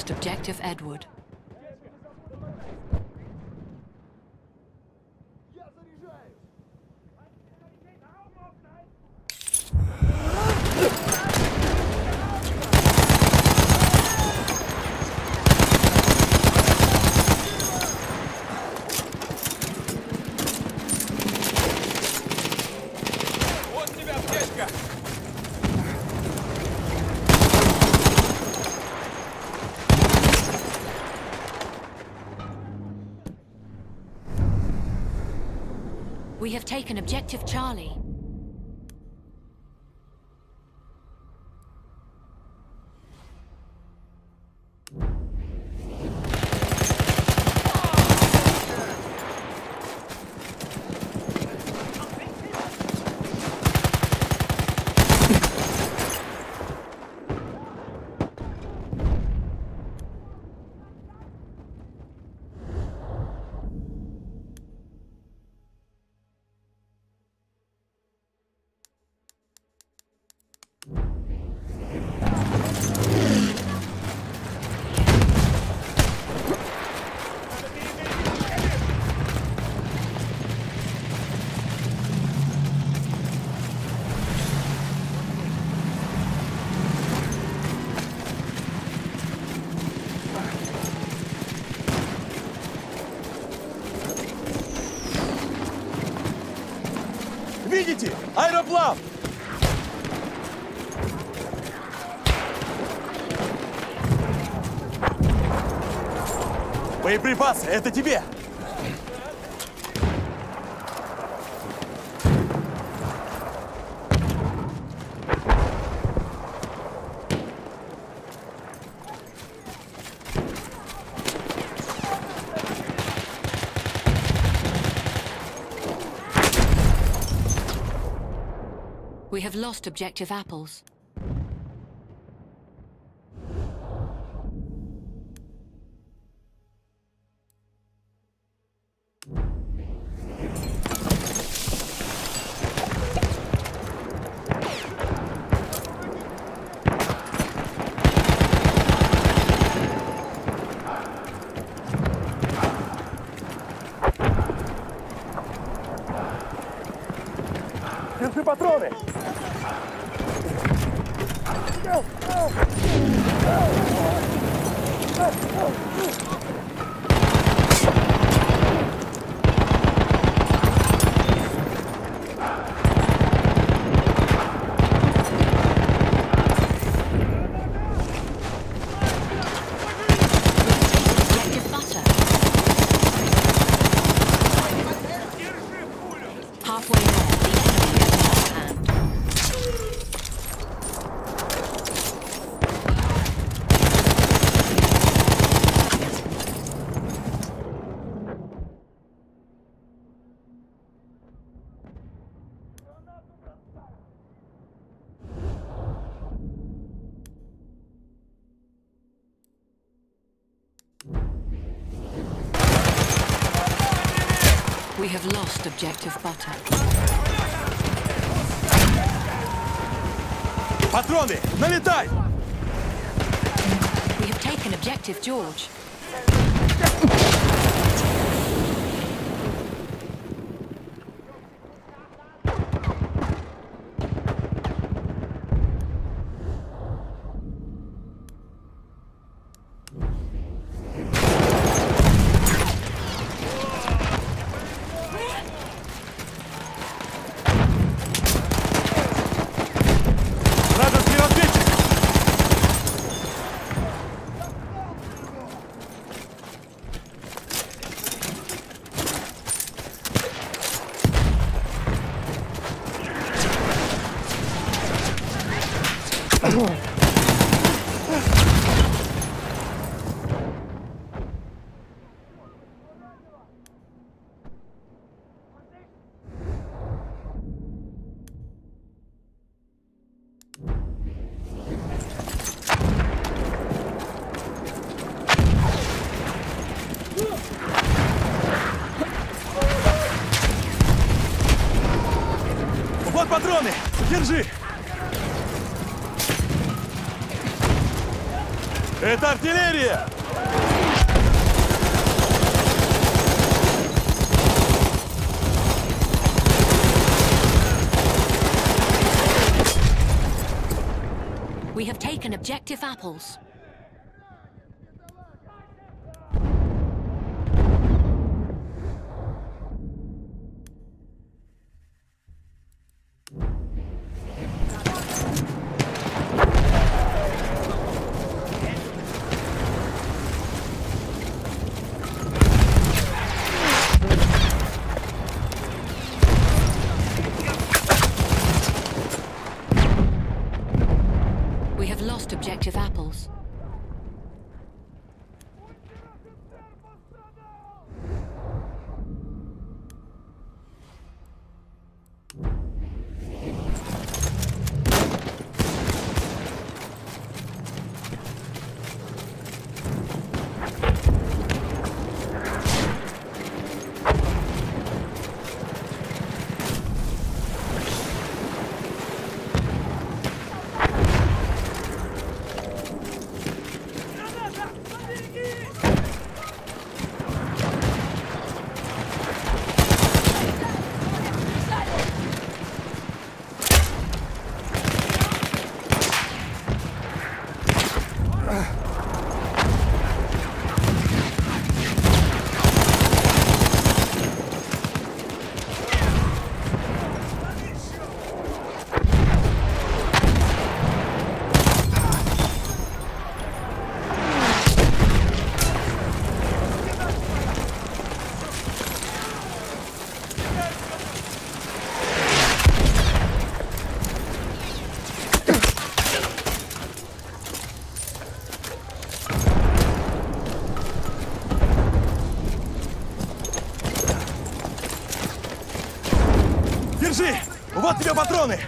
lost objective Edward. We have taken objective Charlie. Видите? Аэроплав! Боеприпасы, это тебе! We have lost objective apples. Держи патроны! Objective butter. Halfway there, the enemy has the upper hand. We have lost objective butter. Патроны! Налетай! We have taken objective George. Вражеский разведчик! Вот патроны! Держи! Это артиллерия! We have taken objective apples. We have lost objective apples. Держи! Вот тебе патроны!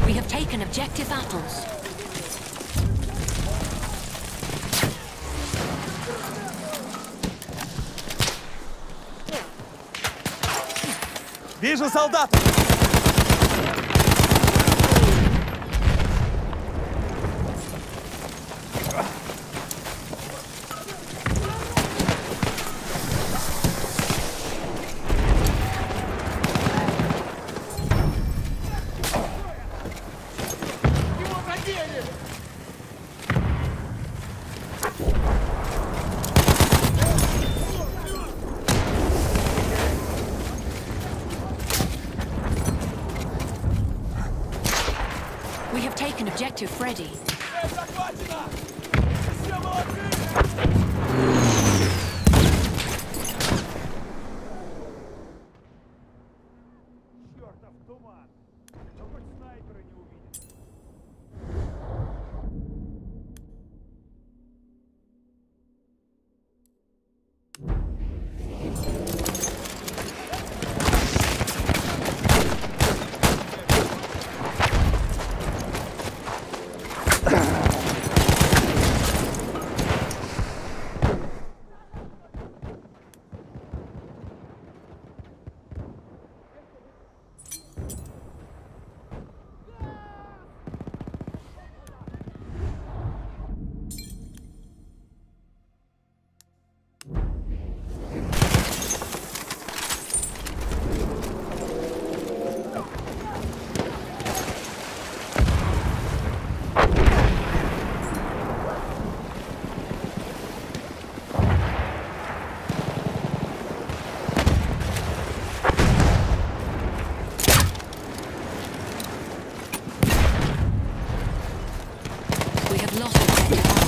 We have taken objective apples. Вижу солдата! We have taken objective Freddy. Чертов туман! Ну хоть снайперы не увидят. We have lost objective apples.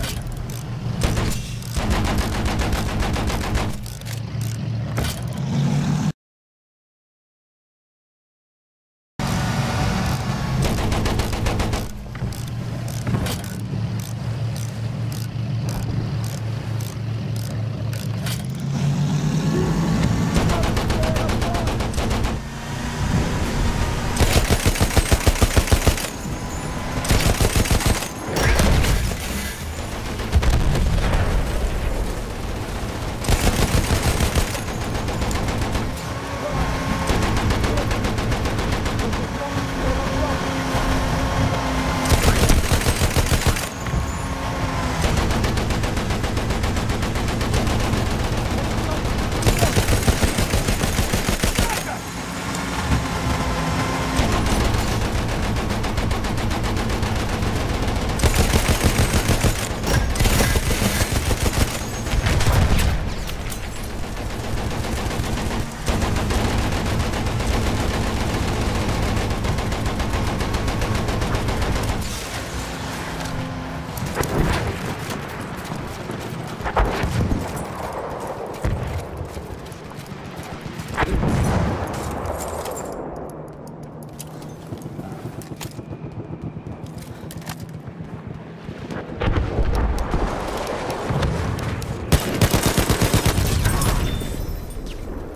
Charlie.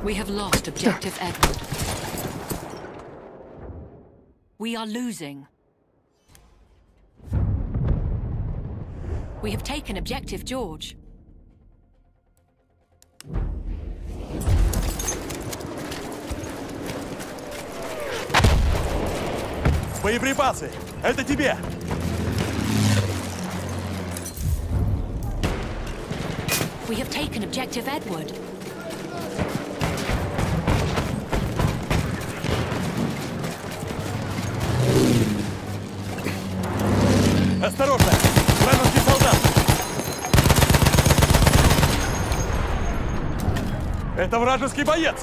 We have lost Objective Edward. We are losing. We have taken Objective George. Боеприпасы! Это тебе! We have taken Objective Edward. Осторожно! Вражеский солдат! Это вражеский боец!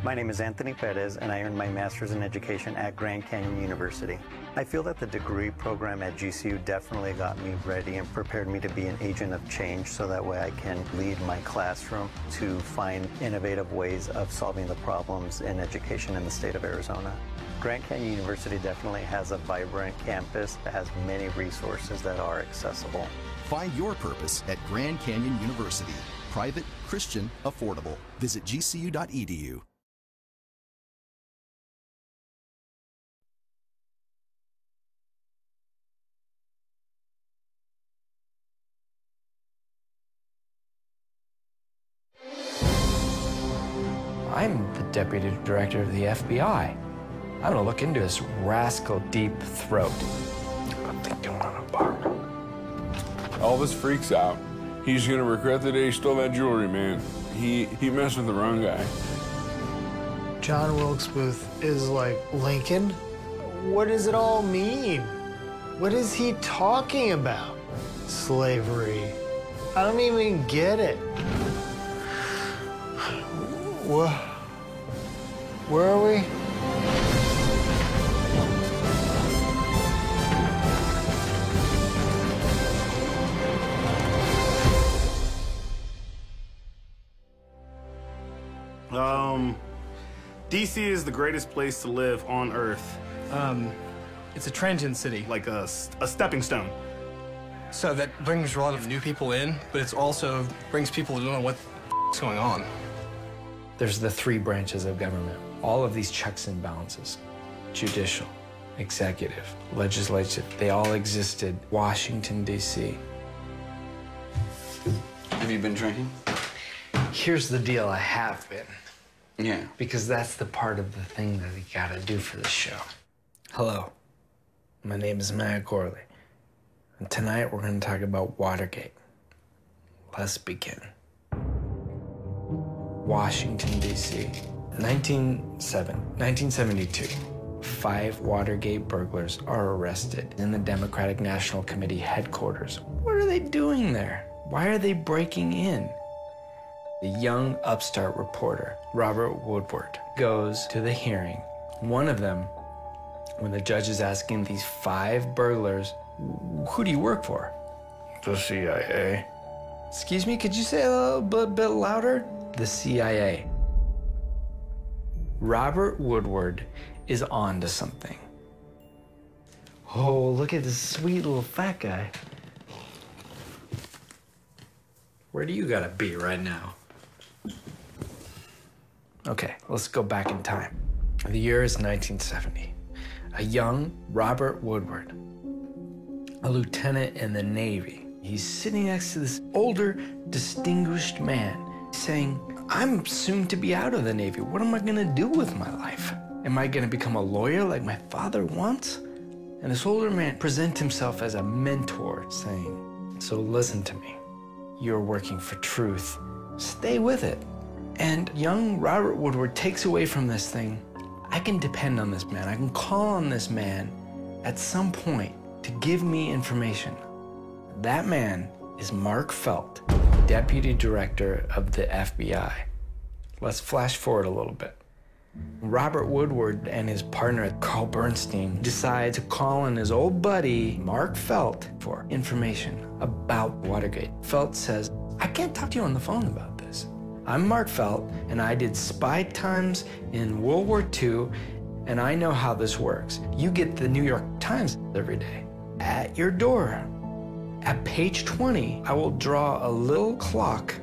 My name is Anthony Perez, and I earned my master's in education at Grand Canyon University. I feel that the degree program at GCU definitely got me ready and prepared me to be an agent of change so that way I can lead my classroom to find innovative ways of solving the problems in education in the state of Arizona. Grand Canyon University definitely has a vibrant campus that has many resources that are accessible. Find your purpose at Grand Canyon University. Private, Christian, affordable. Visit gcu.edu. I'm the deputy director of the FBI. I'm gonna look into this rascal Deep Throat. I'm thinking on a bar. Elvis freaks out. He's gonna regret the day he stole that jewelry, man. He messed with the wrong guy. John Wilkes Booth is like Lincoln? What does it all mean? What is he talking about? Slavery. I don't even get it. What? Where are we? DC is the greatest place to live on Earth. It's a transient city. Like a stepping stone. So that brings a lot of new people in, but it's also brings people who don't know what's going on. There's the three branches of government. All of these checks and balances. Judicial, executive, legislative, they all existed. Washington, D.C. Have you been drinking? Here's the deal, I have been. Yeah. Because that's the part of the thing that we gotta do for the show. Hello, my name is Matt Gorley. And tonight we're gonna talk about Watergate. Let's begin. Washington, D.C. 1972. 5 Watergate burglars are arrested in the Democratic National Committee headquarters. What are they doing there? Why are they breaking in? The young upstart reporter, Robert Woodward, goes to the hearing. One of them, when the judge is asking these 5 burglars, who do you work for? The CIA. Excuse me, could you say a little bit louder? The CIA. Robert Woodward is on to something. Oh, look at this sweet little fat guy. Where do you gotta be right now? Okay, let's go back in time. The year is 1970. A young Robert Woodward, a lieutenant in the Navy. He's sitting next to this older, distinguished man saying, I'm soon to be out of the Navy. What am I gonna do with my life? Am I gonna become a lawyer like my father wants? And this older man presents himself as a mentor, saying, so listen to me. You're working for truth. Stay with it. And young Robert Woodward takes away from this thing, I can depend on this man. I can call on this man at some point to give me information. That man is Mark Felt, Deputy Director of the FBI. Let's flash forward a little bit. Robert Woodward and his partner, Carl Bernstein, decide to call on his old buddy, Mark Felt, for information about Watergate. Felt says, I can't talk to you on the phone about this. I'm Mark Felt, and I did spy times in World War II, and I know how this works. You get the New York Times every day at your door. At page 20, I will draw a little clock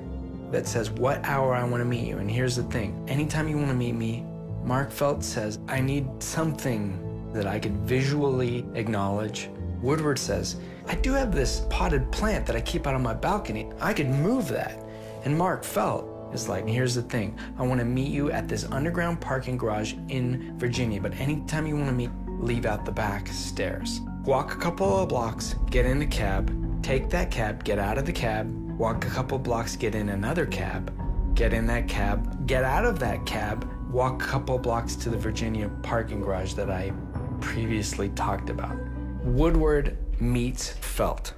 that says what hour I want to meet you. And here's the thing. Anytime you want to meet me, Mark Felt says, I need something that I could visually acknowledge. Woodward says, I do have this potted plant that I keep out on my balcony. I could move that. And Mark Felt is like, here's the thing. I want to meet you at this underground parking garage in Virginia, but anytime you want to meet, leave out the back stairs. Walk a couple of blocks, get in a cab, take that cab, get out of the cab, walk a couple blocks, get in another cab, get in that cab, get out of that cab, walk a couple blocks to the Virginia parking garage that I previously talked about. Woodward meets Felt,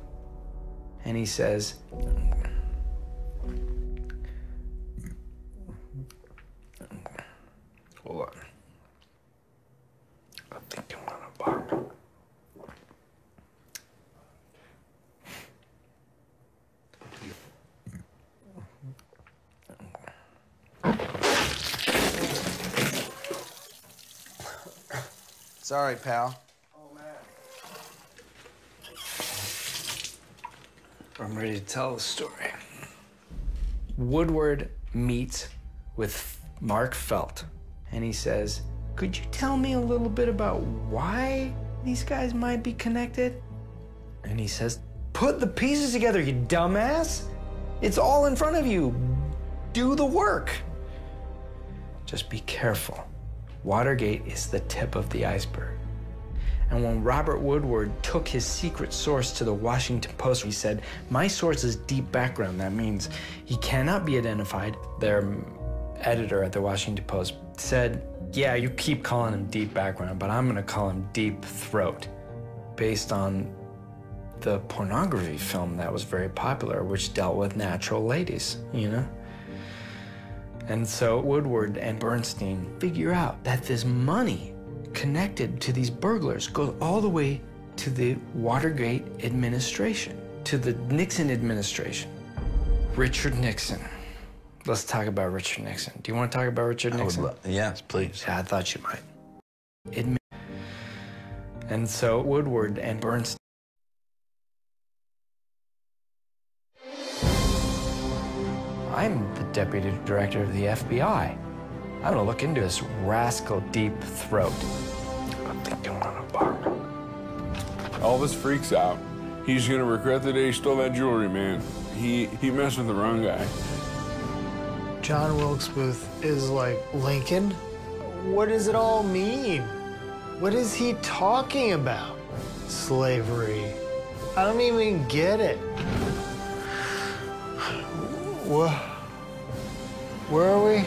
and he says, Hold on. I think I'm gonna bomb. Sorry, pal. I'm ready to tell the story. Woodward meets with Mark Felt, and he says, could you tell me a little bit about why these guys might be connected? And he says, put the pieces together, you dumbass. It's all in front of you. Do the work. Just be careful. Watergate is the tip of the iceberg. And when Robert Woodward took his secret source to the Washington Post, he said, my source is deep background. That means he cannot be identified. Their editor at the Washington Post said, yeah, you keep calling him deep background, but I'm gonna call him deep throat, based on the pornography film that was very popular, which dealt with natural ladies, you know? And so Woodward and Bernstein figure out that this money connected to these burglars goes all the way to the Watergate administration, to the Nixon administration. Richard Nixon. Let's talk about Richard Nixon. Do you want to talk about Richard Nixon? Yes, please. Yeah, I thought you might. And so Woodward and Bernstein. I'm the deputy director of the FBI. I'm gonna look into this rascal Deep Throat. I think I'm gonna bomb. Elvis freaks out. He's gonna regret the day he stole that jewelry, man. He messed with the wrong guy. John Wilkes Booth is like Lincoln? What does it all mean? What is he talking about? Slavery. I don't even get it. What? Where are we?